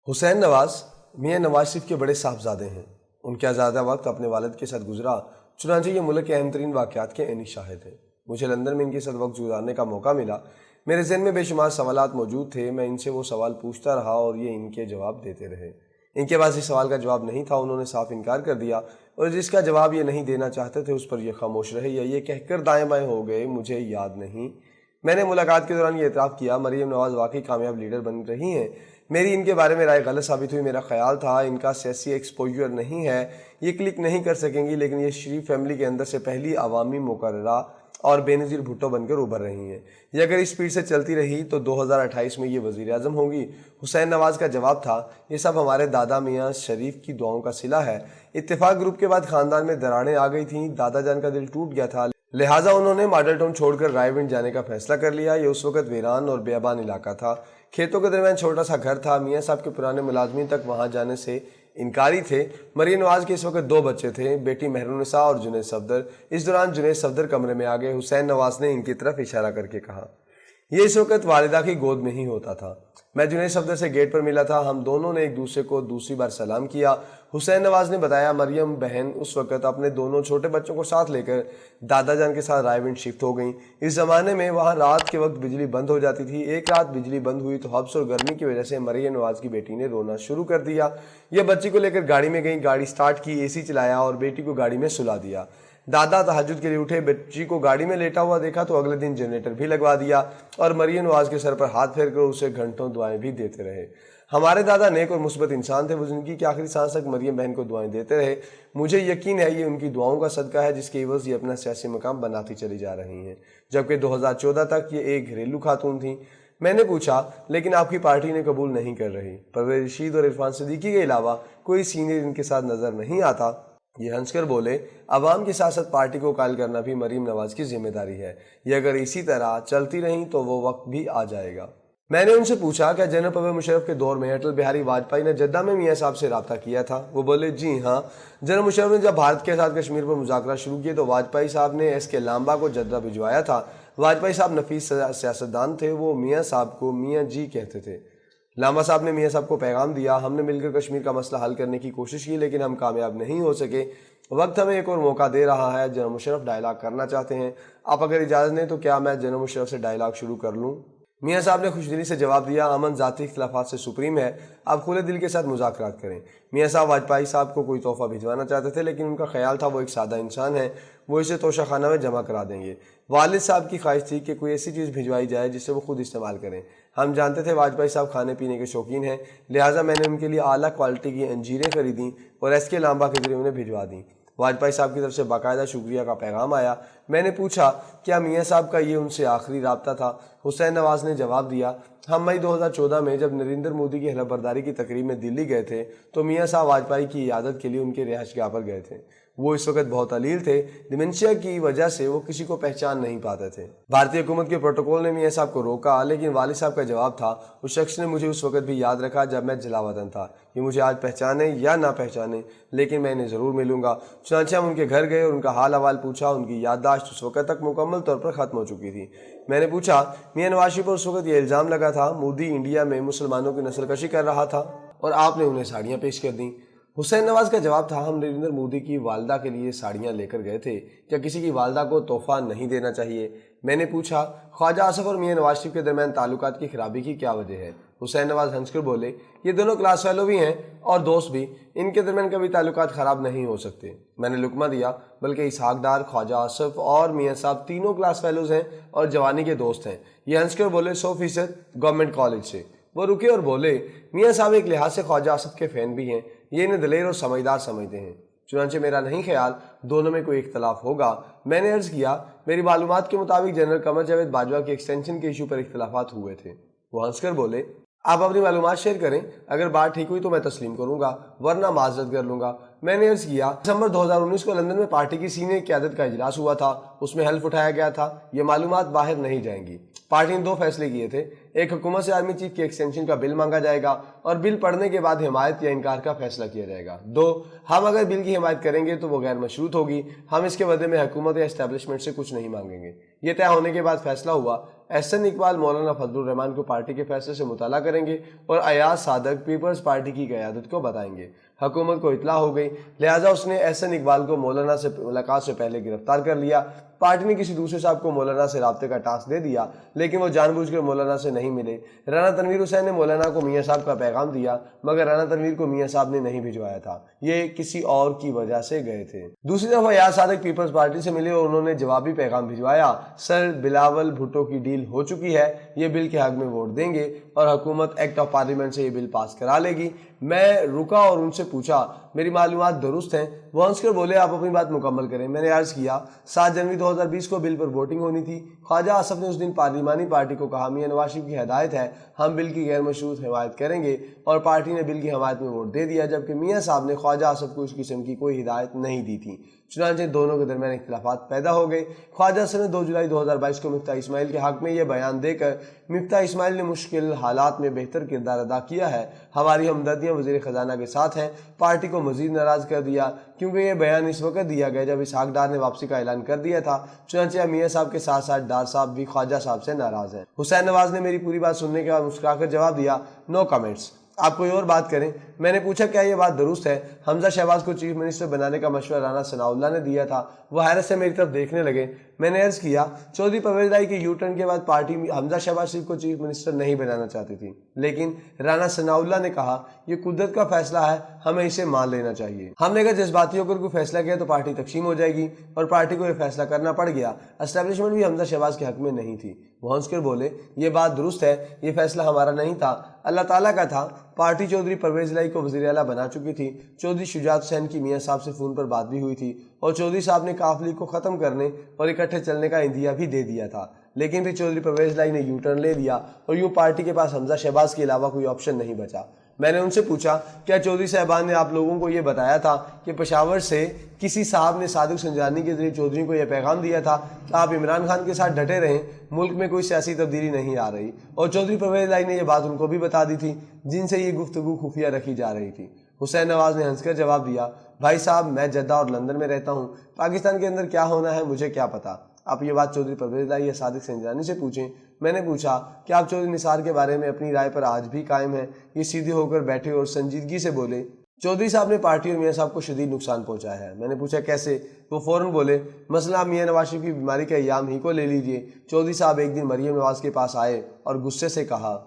حسین نواز میاں نواز شریف کے بڑے صاحبزادے ہیں۔ ان کا زیادہ وقت اپنے والد کے ساتھ گزرا، چنانچہ یہ ملک کے اہم ترین واقعات کے عینی شاہد ہیں۔ مجھے لندن میں ان کے ساتھ وقت گزارنے کا موقع ملا۔ میرے ذہن میں بے شمار سوالات موجود تھے۔ میں ان سے وہ سوال پوچھتا رہا اور یہ ان کے جواب دیتے رہے۔ ان کے پاس اس سوال کا جواب نہیں تھا، انہوں نے صاف انکار کر دیا، اور جس کا جواب یہ نہیں دینا چاہتے تھے اس پر یہ خاموش رہے یا یہ کہہ کر دائیں بائیں ہو گئے، مجھے یاد نہیں۔ میں نے ملاقات کے دوران یہ اعتراف کیا، مریم نواز واقعی کامیاب لیڈر بن رہی ہیں۔ میری ان کے بارے میں رائے غلط ثابت ہوئی۔ میرا خیال تھا ان کا سیاسی ایکسپوجر نہیں ہے، یہ کلک نہیں کر سکیں گی، لیکن یہ شریف فیملی کے اندر سے پہلی عوامی مقررہ اور بے نظیر بھٹو بن کر ابھر رہی ہیں۔ یہ اگر اس سپیڈ سے چلتی رہی تو 2028 میں یہ وزیر اعظم ہوں گی۔ حسین نواز کا جواب تھا، یہ سب ہمارے دادا میاں شریف کی دعاؤں کا صلہ ہے۔ اتفاق گروپ کے بعد خاندان میں دراڑیں آ گئی تھیں، دادا جان کا دل ٹوٹ گیا تھا، لہٰذا انہوں نے ماڈل ٹاؤن چھوڑ کر رائے ونڈ جانے کا فیصلہ کر لیا۔ یہ اس وقت ویران اور بیابان علاقہ تھا، کھیتوں کے درمیان چھوٹا سا گھر تھا۔ میاں صاحب کے پرانے ملازمین تک وہاں جانے سے انکاری تھے۔ مریم نواز کے اس وقت 2 بچے تھے، بیٹی مہرالنساء اور جنید صفدر۔ اس دوران جنید صفدر کمرے میں آ گئے۔ حسین نواز نے ان کی طرف اشارہ کر کے کہا، یہ اس وقت والدہ کی گود میں ہی ہوتا تھا۔ میں جنید صفدر سے گیٹ پر ملا تھا، ہم دونوں نے ایک دوسرے کو دوسری بار سلام کیا۔ حسین نواز نے بتایا، مریم بہن اس وقت اپنے دونوں چھوٹے بچوں کو ساتھ لے کر دادا جان کے ساتھ رائے ونڈ شفٹ ہو گئیں۔ اس زمانے میں وہاں رات کے وقت بجلی بند ہو جاتی تھی۔ ایک رات بجلی بند ہوئی تو حبس اور گرمی کی وجہ سے مریم نواز کی بیٹی نے رونا شروع کر دیا۔ یہ بچی کو لے کر گاڑی میں گئیں، گاڑی سٹارٹ کی، اے سی چلایا اور بیٹی کو گاڑی میں سلا دیا۔ دادا تہجد کے لیے اٹھے، بچی کو گاڑی میں لیٹا ہوا دیکھا تو اگلے دن جنریٹر بھی لگوا دیا اور مریم نواز کے سر پر ہاتھ پھیر کر اسے گھنٹوں دعائیں بھی دیتے رہے۔ ہمارے دادا نیک اور مثبت انسان تھے، وہ زندگی کی آخری سانس تک مریم بہن کو دعائیں دیتے رہے۔ مجھے یقین ہے یہ ان کی دعاؤں کا صدقہ ہے جس کے عوض یہ اپنا سیاسی مقام بناتی چلی جا رہی ہیں، جبکہ 2014 تک یہ ایک گھریلو خاتون تھیں۔ میں نے پوچھا، لیکن آپ کی پارٹی نے قبول نہیں کر رہی؟ پرویز رشید اور عرفان صدیقی کے علاوہ کوئی سینئر ان کے ساتھ نظر نہیں آتا؟ یہ ہنس کر بولے، عوام کی سیاست پارٹی کو قائل کرنا بھی مریم نواز کی ذمہ داری ہے، یہ اگر اسی طرح چلتی رہیں تو وہ وقت بھی آ جائے گا۔ میں نے ان سے پوچھا، کیا جنرل پرویز مشرف کے دور میں اٹل بہاری واجپئی نے جدہ میں میاں صاحب سے رابطہ کیا تھا؟ وہ بولے، جی ہاں، جنرل مشرف نے جب بھارت کے ساتھ کشمیر پر مذاکرات شروع کیے تو واجپئی صاحب نے ایس کے لامبا کو جدہ بھجوایا تھا۔ واجپئی صاحب نفیس سیاستدان تھے، وہ میاں صاحب کو میاں جی کہتے تھے۔ لامبا صاحب نے میاں صاحب کو پیغام دیا، ہم نے مل کر کشمیر کا مسئلہ حل کرنے کی کوشش کی لیکن ہم کامیاب نہیں ہو سکے، وقت ہمیں ایک اور موقع دے رہا ہے۔ جنرل مشرف ڈائلاگ کرنا چاہتے ہیں، آپ اگر اجازت دیں تو کیا میں جنرل مشرف سے ڈائلاگ شروع کر لوں؟ میاں صاحب نے خوش دلی سے جواب دیا، امن ذاتی اختلافات سے سپریم ہے، آپ کھلے دل کے ساتھ مذاکرات کریں۔ میاں صاحب واجپئی صاحب کو کوئی تحفہ بھجوانا چاہتے تھے لیکن ان کا خیال تھا وہ ایک سادہ انسان ہے، وہ اسے توشہ خانہ میں جمع کرا دیں گے۔ والد صاحب کی خواہش تھی کہ کوئی ایسی چیز بھجوائی جائے جسے وہ خود استعمال کریں۔ ہم جانتے تھے واجپئی صاحب کھانے پینے کے شوقین ہیں، لہٰذا میں نے ان کے لیے اعلیٰ کوالٹی کی انجیریں خریدیں اور ایس کے لامبا کے ذریعے انہیں بھجوا دیں۔ واجپئی صاحب کی طرف سے باقاعدہ شکریہ کا پیغام آیا۔ میں نے پوچھا، کیا میاں صاحب کا یہ ان سے آخری رابطہ تھا؟ حسین نواز نے جواب دیا، ہم مئی 2014 میں جب نریندر مودی کی حلف برداری کی تقریب میں دلی گئے تھے تو میاں صاحب واجپئی کی عیادت کے لیے ان کے رہائش گاہ پر گئے تھے۔ وہ اس وقت بہت علیل تھے، ڈیمنشیا کی وجہ سے وہ کسی کو پہچان نہیں پاتے تھے۔ بھارتی حکومت کے پروٹوکول نے میاں صاحب کو روکا لیکن والد صاحب کا جواب تھا، اس شخص نے مجھے اس وقت بھی یاد رکھا جب میں جلا وطن تھا، یہ مجھے آج پہچانے یا نہ پہچانے لیکن میں انہیں ضرور ملوں گا۔ چنانچہ ہم ان کے گھر گئے اور ان کا حال احوال پوچھا۔ ان کی یادداشت اس وقت تک مکمل طور پر ختم ہو چکی تھی۔ میں نے پوچھا، میاں نواز شریف پر اس وقت یہ الزام لگا تھا مودی انڈیا میں مسلمانوں کی نسل کشی کر رہا تھا اور آپ نے انہیں ساڑیاں پیش کر دیں؟ حسین نواز کا جواب تھا، ہم نریندر مودی کی والدہ کے لیے ساڑیاں لے کر گئے تھے، کیا کسی کی والدہ کو تحفہ نہیں دینا چاہیے؟ میں نے پوچھا، خواجہ آصف اور میاں نواز شریف کے درمیان تعلقات کی خرابی کی کیا وجہ ہے؟ حسین نواز ہنس کر بولے، یہ دونوں کلاس فیلو بھی ہیں اور دوست بھی، ان کے درمیان کبھی تعلقات خراب نہیں ہو سکتے۔ میں نے لقمہ دیا، بلکہ اسحاق ڈار، خواجہ آصف اور میاں صاحب تینوں کلاس فیلوز ہیں اور جوانی کے دوست ہیں۔ یہ ہنس کر بولے، 100% گورنمنٹ کالج سے۔ وہ رکے اور بولے، میاں صاحب ایک لحاظ سے خواجہ آصف کے فین بھی ہیں، یہ انہیں دلیر اور سمجھدار سمجھتے ہیں۔ چنانچہ میرا نہیں خیال دونوں میں کوئی اختلاف ہوگا۔ میں نے عرض کیا، میری معلومات کے مطابق جنرل قمر جاوید باجوہ کے ایکسٹینشن کے ایشو پر اختلافات ہوئے تھے۔ وہ ہنس کر بولے، آپ اپنی معلومات شیئر کریں، اگر بات ٹھیک ہوئی تو میں تسلیم کروں گا ورنہ معذرت کر لوں گا۔ میں نے عرض کیا، دسمبر 2019 کو لندن میں پارٹی کی سینئر قیادت کا اجلاس ہوا تھا، اس میں حلف اٹھایا گیا تھا، یہ معلومات باہر نہیں جائیں گی۔ پارٹی نے 2 فیصلے کیے تھے، ایک حکومت سے آرمی چیف کی ایکسٹینشن کا بل مانگا جائے گا اور بل پڑھنے کے بعد حمایت یا انکار کا فیصلہ کیا جائے گا۔ 2، ہم اگر بل کی حمایت کریں گے تو وہ غیر مشروط ہوگی، ہم اس کے بدلے میں حکومت یا اسٹیبلشمنٹ سے کچھ نہیں مانگیں گے۔ یہ طے ہونے کے بعد فیصلہ ہوا احسن اقبال مولانا فضل الرحمان کو پارٹی کے فیصلے سے مطالعہ کریں گے اور ایاز صادق پیپلز پارٹی کی قیادت کو بتائیں گے۔ حکومت کو اطلاع ہو گئی، لہٰذا اس نے احسن اقبال کو مولانا سے ملاقات سے پہلے گرفتار کر لیا۔ پارٹی نے کسی دوسرے صاحب کو مولانا سے رابطے کا ٹاسک دے دیا، لیکن وہ جان بوجھ کر مولانا سے نہیں ملے۔ رانا تنویر حسین نے مولانا کو میاں صاحب کا پیغام دیا، مگر رانا تنویر کو میاں صاحب نے نہیں بھجوایا تھا، یہ کسی اور کی وجہ سے گئے تھے۔ دوسری طرف ایاز صادق پیپلز پارٹی سے ملے اور انہوں نے جوابی پیغام بھجوایا، سر بلاول بھٹو کی ڈیل ہو چکی ہے، یہ بل کے حق میں ووٹ دیں گے اور حکومت ایکٹ آف پارلیمنٹ سے یہ بل پاس کرا لے گی۔ میں رکا اور ان سے پوچھا میری معلومات درست ہیں؟ وہ ہنس کر بولے آپ اپنی بات مکمل کریں۔ میں نے عرض کیا 7 جنوری 2020 کو بل پر ووٹنگ ہونی تھی۔ خواجہ آصف نے اس دن پارلیمانی پارٹی کو کہا میاں نواز شریف کی ہدایت ہے، ہم بل کی غیر مشروط حمایت کریں گے، اور پارٹی نے بل کی حمایت میں ووٹ دے دیا، جبکہ میاں صاحب نے خواجہ آصف کو اس قسم کی کوئی ہدایت نہیں دی تھی۔ چنانچہ دونوں کے درمیان اختلافات پیدا ہو گئے۔ خواجہ آصف نے 2 جولائی 2022 کو مفتاح اسماعیل کے حق میں یہ بیان دے کر مفتاح اسماعیل نے مشکل حالات میں بہتر کردار ادا کیا ہے، ہماری ہمدردیاں وزیر خزانہ کے ساتھ ہیں، پارٹی کو مزید ناراض کر دیا کیونکہ یہ بیان اس وقت دیا گیا جب اسحاق ڈار نے واپسی کا اعلان کر دیا تھا۔ چنانچہ میاں صاحب کے ساتھ ساتھ ڈار صاحب بھی خواجہ صاحب سے ناراض ہیں۔ حسین نواز نے میری پوری بات سننے کے بعد مسکرا کر جواب دیا نو کمنٹس، آپ کوئی اور بات کریں۔ میں نے پوچھا کیا یہ بات درست ہے؟ حمزہ شہباز کو چیف منسٹر بنانے کا مشورہ رانا ثناء اللہ نے دیا تھا۔ وہ حیرت سے میری طرف دیکھنے لگے۔ میں نے عرض کیا چودھری پرویز لائی کے یو ٹرن کے بعد پارٹی حمزہ شہباز شریف کو چیف منسٹر نہیں بنانا چاہتی تھی، لیکن رانا ثناء اللہ نے کہا یہ قدرت کا فیصلہ ہے، ہمیں اسے مان لینا چاہیے۔ ہم نے اگر جذباتی ہو کر کوئی فیصلہ کیا تو پارٹی تقسیم ہو جائے گی، اور پارٹی کو یہ فیصلہ کرنا پڑ گیا۔ اسٹیبلشمنٹ بھی حمزہ شہباز کے حق میں نہیں تھی۔ وہ ہنس کر بولے یہ بات درست ہے، یہ فیصلہ ہمارا نہیں تھا، اللہ تعالیٰ کا تھا۔ پارٹی چودھری پرویز لائی کو وزیر اعلیٰ بنا چکی تھی۔ چودھری شجاعت حسین کی میاں صاحب سے فون پر بات بھی ہوئی تھی، اور چودھری صاحب نے کاف لیگ کو ختم کرنے اور اکٹھے چلنے کا عندیہ بھی دے دیا تھا، لیکن پھر چودھری پرویز لائی نے یو ٹرن لے لیا اور یوں پارٹی کے پاس حمزہ شہباز کے علاوہ کوئی آپشن نہیں بچا۔ میں نے ان سے پوچھا کیا چودھری صاحبان نے آپ لوگوں کو یہ بتایا تھا کہ پشاور سے کسی صاحب نے صادق سنجانی کے ذریعے چودھری کو یہ پیغام دیا تھا کہ آپ عمران خان کے ساتھ ڈٹے رہیں، ملک میں کوئی سیاسی تبدیلی نہیں آ رہی، اور چودھری پرویز لائی نے یہ بات ان کو بھی بتا دی تھی جن سے یہ گفتگو خفیہ رکھی جا رہی تھی؟ حسین نواز نے ہنس کر جواب دیا بھائی صاحب میں جدہ اور لندن میں رہتا ہوں، پاکستان کے اندر کیا ہونا ہے مجھے کیا پتا، آپ یہ بات چودھری پرویز لائی یا صادق سنجانی سے پوچھیں۔ میں نے پوچھا کہ آپ چودھری نثار کے بارے میں اپنی رائے پر آج بھی قائم ہیں؟ یہ سیدھے ہو کر بیٹھے اور سنجیدگی سے بولے چودھری صاحب نے پارٹی اور میاں صاحب کو شدید نقصان پہنچایا ہے۔ میں نے پوچھا کیسے؟ وہ فوراً بولے مسئلہ میاں نواز شریف کی بیماری کے ایام ہی کو لے لیجئے۔ چودھری صاحب ایک دن مریم نواز کے پاس آئے اور غصے سے کہا